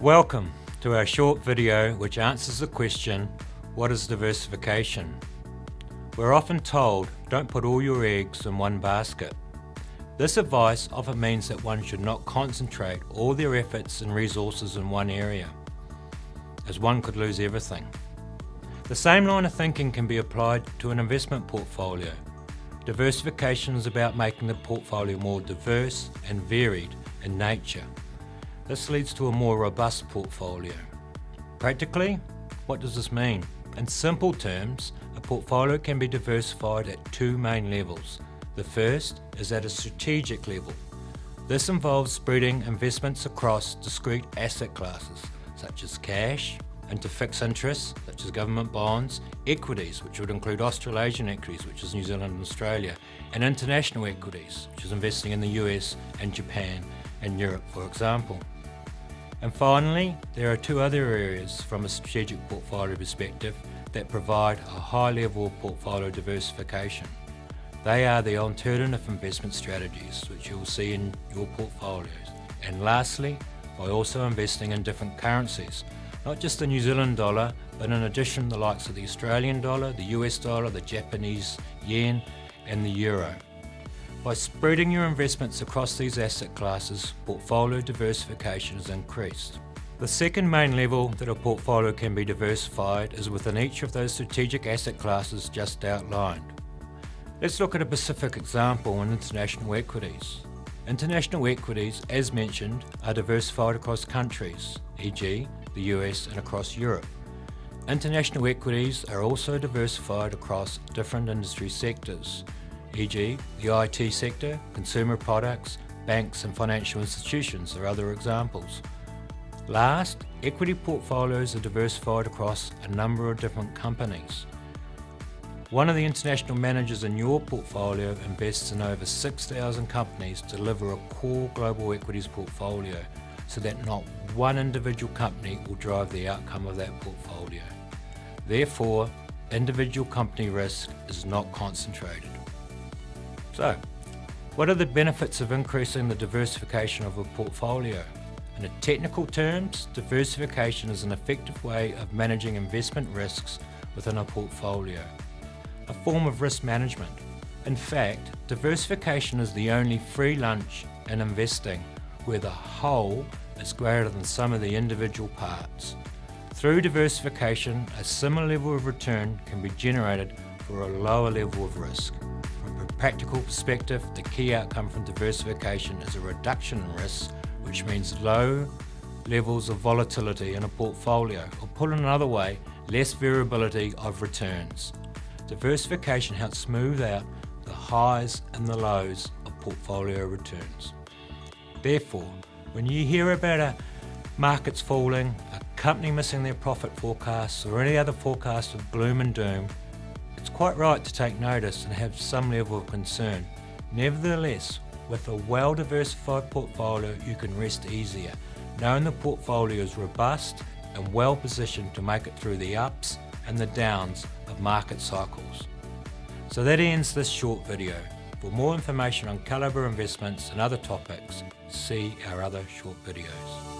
Welcome to our short video which answers the question, what is diversification? We're often told, don't put all your eggs in one basket. This advice often means that one should not concentrate all their efforts and resources in one area, as one could lose everything. The same line of thinking can be applied to an investment portfolio. Diversification is about making the portfolio more diverse and varied in nature. This leads to a more robust portfolio. Practically, what does this mean? In simple terms, a portfolio can be diversified at two main levels. The first is at a strategic level. This involves spreading investments across discrete asset classes, such as cash, into fixed interests, such as government bonds, equities, which would include Australasian equities, which is New Zealand and Australia, and international equities, which is investing in the US and Japan and Europe, for example. And finally, there are two other areas from a strategic portfolio perspective that provide a high level of portfolio diversification. They are the alternative investment strategies, which you will see in your portfolios. And lastly, by also investing in different currencies, not just the New Zealand dollar, but in addition the likes of the Australian dollar, the US dollar, the Japanese yen, and the euro. By spreading your investments across these asset classes, portfolio diversification is increased. The second main level that a portfolio can be diversified is within each of those strategic asset classes just outlined. Let's look at a specific example in international equities. International equities, as mentioned, are diversified across countries, e.g. the US and across Europe. International equities are also diversified across different industry sectors, e.g. the IT sector, consumer products, banks and financial institutions are other examples. Last, equity portfolios are diversified across a number of different companies. One of the international managers in your portfolio invests in over 6,000 companies to deliver a core global equities portfolio, so that not one individual company will drive the outcome of that portfolio. Therefore, individual company risk is not concentrated. So, what are the benefits of increasing the diversification of a portfolio? In technical terms, diversification is an effective way of managing investment risks within a portfolio, a form of risk management. In fact, diversification is the only free lunch in investing where the whole is greater than some of the individual parts. Through diversification, a similar level of return can be generated for a lower level of risk. From a practical perspective, the key outcome from diversification is a reduction in risk, which means low levels of volatility in a portfolio, or put another way, less variability of returns. Diversification helps smooth out the highs and the lows of portfolio returns. Therefore, when you hear about a markets falling, a company missing their profit forecasts, or any other forecast of gloom and doom, it's quite right to take notice and have some level of concern. Nevertheless, with a well-diversified portfolio, you can rest easier, knowing the portfolio is robust and well positioned to make it through the ups and the downs of market cycles. So that ends this short video. For more information on Calibre investments and other topics, see our other short videos.